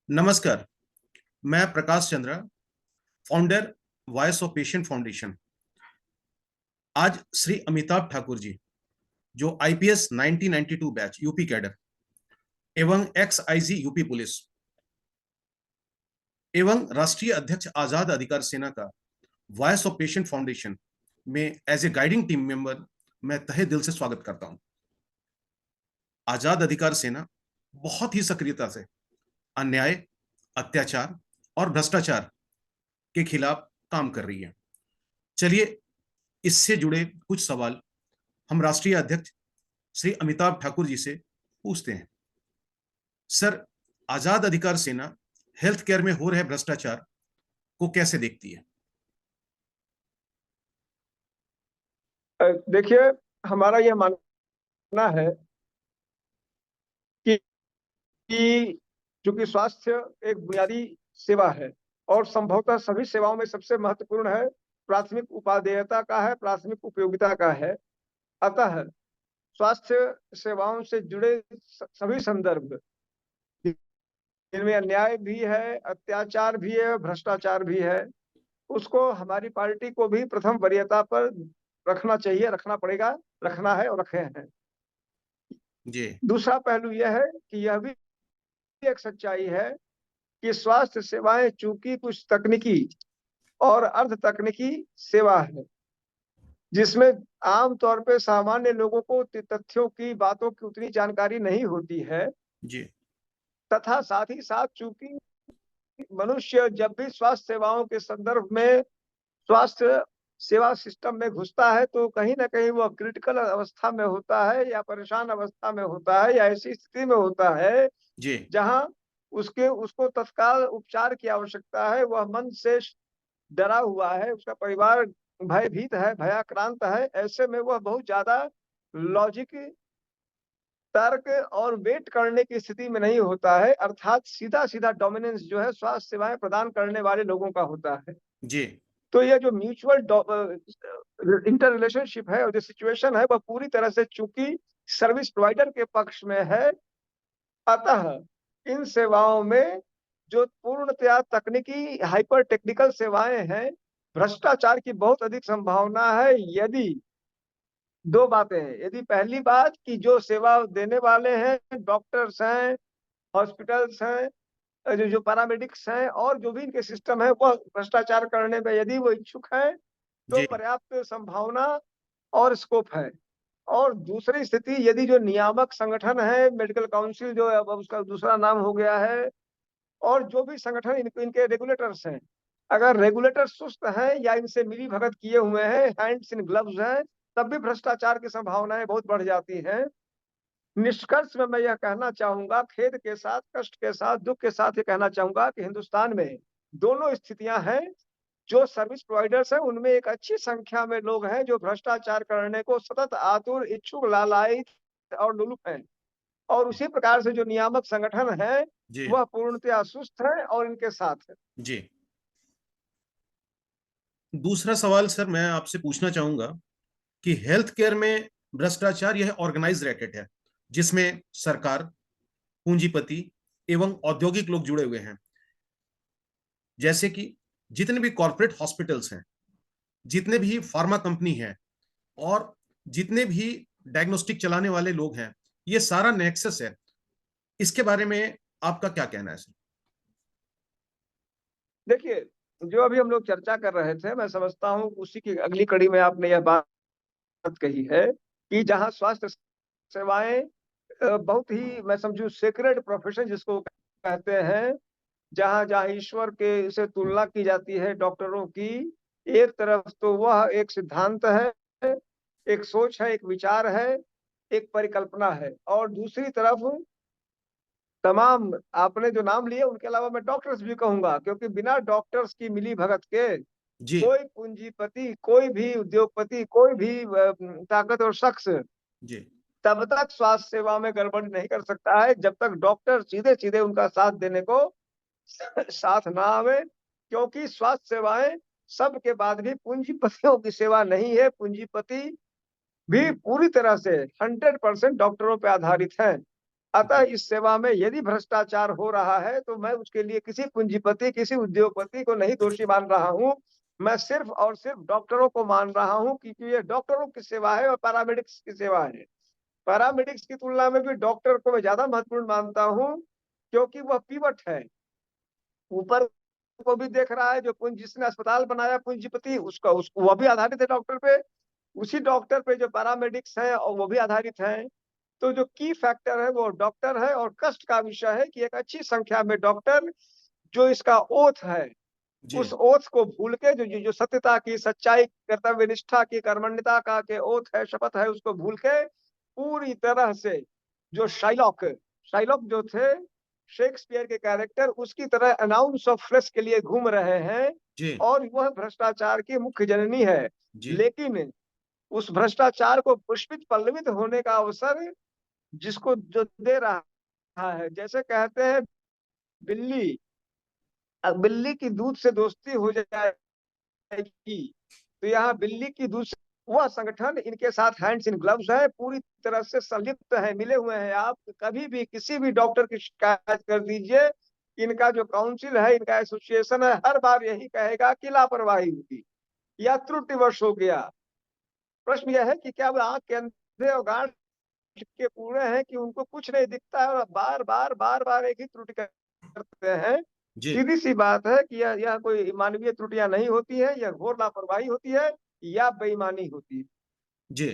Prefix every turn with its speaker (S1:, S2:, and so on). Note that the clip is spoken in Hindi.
S1: नमस्कार। मैं Prakash Chandra, founder voice of patient foundation. आज श्री अमिताभ ठाकुर जी, जो आईपीएस 1992 बैच यूपी कैडर एवं एक्स आईजी यूपी पुलिस एवं राष्ट्रीय अध्यक्ष आजाद अधिकार सेना का वॉइस ऑफ पेशेंट फाउंडेशन में as a guiding team member मैं तहे दिल से स्वागत करता हूं। आजाद अधिकार सेना बहुत ही सक्रियता से अन्याय, अत्याचार और भ्रष्टाचार के खिलाफ काम कर रही है। चलिए, इससे जुड़े कुछ सवाल हम राष्ट्रीय अध्यक्ष श्री अमिताभ ठाकुर जी से पूछते हैं। सर, आजाद अधिकार सेना हेल्थ केयर में हो रहे भ्रष्टाचार को कैसे देखती है?
S2: देखिए, हमारा यह मानना है कि चूंकि स्वास्थ्य एक बुनियादी सेवा है और संभवतः सभी सेवाओं में सबसे महत्वपूर्ण है, प्राथमिक उपादेयता का है, प्राथमिक उपयोगिता का है। अतः स्वास्थ्य सेवाओं से जुड़े सभी संदर्भ जिनमें अन्याय भी है, अत्याचार भी है, भ्रष्टाचार भी है, उसको हमारी पार्टी को भी प्रथम वरीयता पर रखना चाहिए, रखना पड़ेगा, रखना है और रखे हैं।
S1: जी
S2: दूसरा पहलू यह है कि यह भी एक सच्चाई है कि स्वास्थ्य सेवाएं चूंकि कुछ तकनीकी और अर्ध तकनीकी सेवा है, जिसमें आमतौर पे सामान्य लोगों को तथ्यों की, बातों की उतनी जानकारी नहीं होती है,
S1: जी
S2: तथा साथ ही साथ चूंकि मनुष्य जब भी स्वास्थ्य सेवाओं के संदर्भ में स्वास्थ्य सेवा सिस्टम में घुसता है तो कहीं ना कहीं वह क्रिटिकल अवस्था में होता है या परेशान अवस्था में होता है या ऐसी स्थिति में होता है
S1: जी
S2: जहां उसको तत्काल उपचार की आवश्यकता है। वह मन से डरा हुआ है, उसका परिवार भयभीत है, भयाक्रांत है। ऐसे में वह बहुत ज्यादा लॉजिक, तर्क और वेट करने की स्थिति में नहीं होता है, अर्थात सीधा सीधा डोमिनेंस जो है स्वास्थ्य सेवाएं प्रदान करने वाले लोगों का होता है।
S1: जी
S2: तो ये जो म्यूचुअल इंटर रिलेशनशिप है और जो सिचुएशन है वह पूरी तरह से चूंकि सर्विस प्रोवाइडर के पक्ष में है, अतः इन सेवाओं में जो पूर्णतया तकनीकी हाइपर टेक्निकल सेवाएं हैं, भ्रष्टाचार की बहुत अधिक संभावना है। यदि दो बातें हैं, यदि पहली बात कि जो सेवा देने वाले हैं, डॉक्टर्स हैं, हॉस्पिटल्स हैं, जो जो पैरामेडिक्स हैं और जो भी इनके सिस्टम है, वह भ्रष्टाचार करने में यदि वो इच्छुक है तो
S1: जी
S2: पर्याप्त संभावना और स्कोप है। और दूसरी स्थिति, यदि जो नियामक संगठन है, मेडिकल काउंसिल जो अब उसका दूसरा नाम हो गया है, और जो भी संगठन इनके रेगुलेटर्स हैं, अगर रेगुलेटर सुस्त हैं या इनसे मिली भगत किए हुए हैं, हैंड्स इन ग्लव्स हैं, तब भी भ्रष्टाचार की संभावनाएं बहुत बढ़ जाती हैं। निष्कर्ष में मैं यह कहना चाहूंगा, खेद के साथ, कष्ट के साथ, दुख के साथ ये कहना चाहूंगा कि हिंदुस्तान में दोनों स्थितियां हैं। जो सर्विस प्रोवाइडर्स हैं उनमें एक अच्छी संख्या में लोग हैं जो भ्रष्टाचार करने को सतत आतुर, इच्छुक, लालायित और लुलुप हैं, और उसी प्रकार से जो नियामक संगठन है
S1: जी
S2: वह पूर्णतया सुस्त है और इनके साथ है।
S1: जी। दूसरा सवाल सर, मैं आपसे पूछना चाहूंगा कि हेल्थ केयर में भ्रष्टाचार यह ऑर्गेनाइज रैकेट है, जिसमें सरकार, पूंजीपति एवं औद्योगिक लोग जुड़े हुए हैं। जैसे कि जितने भी कॉरपोरेट हॉस्पिटल्स हैं, जितने भी फार्मा कंपनी हैं और जितने भी डायग्नोस्टिक चलाने वाले लोग हैं, ये सारा नेक्सस है। इसके बारे में आपका क्या कहना है सर?
S2: देखिए, जो अभी हम लोग चर्चा कर रहे थे, मैं समझता हूँ उसी की अगली कड़ी में आपने यह बात कही है कि जहाँ स्वास्थ्य सेवाएं बहुत ही, मैं समझू, सेक्रेड प्रोफेशन जिसको कहते हैं, जहाँ जहाँ ईश्वर के से तुलना की जाती है डॉक्टरों की, एक तरफ तो वह एक सिद्धांत है, एक सोच है, एक विचार है, एक परिकल्पना है, और दूसरी तरफ तमाम आपने जो नाम लिए उनके अलावा मैं डॉक्टर्स भी कहूंगा, क्योंकि बिना डॉक्टर्स की मिली भगत के
S1: जी
S2: कोई पूंजीपति, कोई भी उद्योगपति, कोई भी ताकतवर शख्स
S1: जी
S2: तब तक स्वास्थ्य सेवा में गड़बड़ी नहीं कर सकता है जब तक डॉक्टर सीधे सीधे उनका साथ देने को साथ ना आवे। क्योंकि स्वास्थ्य सेवाएं सबके बाद भी पूंजीपतियों की सेवा नहीं है, पूंजीपति भी पूरी तरह से 100% डॉक्टरों पर आधारित है। अतः
S1: जी,
S2: इस सेवा में यदि भ्रष्टाचार हो रहा है, तो मैं उसके लिए किसी पूंजीपति, किसी उद्योगपति को नहीं दोषी मान रहा हूँ। मैं सिर्फ़ और सिर्फ़ डॉक्टरों को मान रहा हूँ, क्योंकि ये डॉक्टरों की सेवा है और पैरामेडिक्स की सेवा है। पैरामेडिक्स की तुलना में भी डॉक्टर को मैं ज़्यादा महत्वपूर्ण मानता हूँ, क्योंकि वह पिवट है। ऊपर को भी देख रहा है, जो पूंजी जिसने अस्पताल बनाया पूंजीपति, उसका वह भी आधारित है डॉक्टर पे। उसी डॉक्टर पे जो पैरामेडिक्स हैं और वो भी आधारित हैं। तो जो की फैक्टर है वो डॉक्टर है, और कष्ट का विषय है कि एक अच्छी संख्या में डॉक्टर जो इसका ओथ है,
S1: जी,
S2: उस ओथ को भूल के, जो जो जो सत्यता की, सच्चाई, कर्तव्य निष्ठा की, कर्मण्यता का के ओथ है, शपथ है, उसको भूल के पूरी तरह से जो शाइलॉक जो थे, शेक्सपियर के कैरेक्टर, उसकी तरह अनाउंस ऑफ फ्लेश के लिए घूम रहे हैं,
S1: जी,
S2: और वह भ्रष्टाचार की मुख्य जननी है।
S1: जी,
S2: लेकिन उस भ्रष्टाचार को पुष्पित पल्लवित होने का अवसर जिसको जो दे रहा है, जैसे कहते हैं बिल्ली, बिल्ली की दूध से दोस्ती हो जाएगी, तो यहाँ बिल्ली की दूध से वह संगठन इनके साथ हैंड्स इन ग्लव्स है, पूरी तरह से संलिप्त है, मिले हुए हैं। आप कभी भी किसी भी डॉक्टर की शिकायत कर दीजिए, इनका जो काउंसिल है, इनका एसोसिएशन है, हर बार यही कहेगा कि लापरवाही हुई या त्रुटिवश हो गया। प्रश्न यह है कि क्या वो आँख के अंधे और गांठ के पूरे हैं कि उनको कुछ नहीं दिखता है और बार-बार, बार-बार एक ही त्रुटि करते हैं।
S1: जी,
S2: सीधी-सी बात है कि यह कोई मानवीय त्रुटियाँ नहीं होती हैं, यह घोर लापरवाही होती है या बेईमानी होती है।
S1: जी।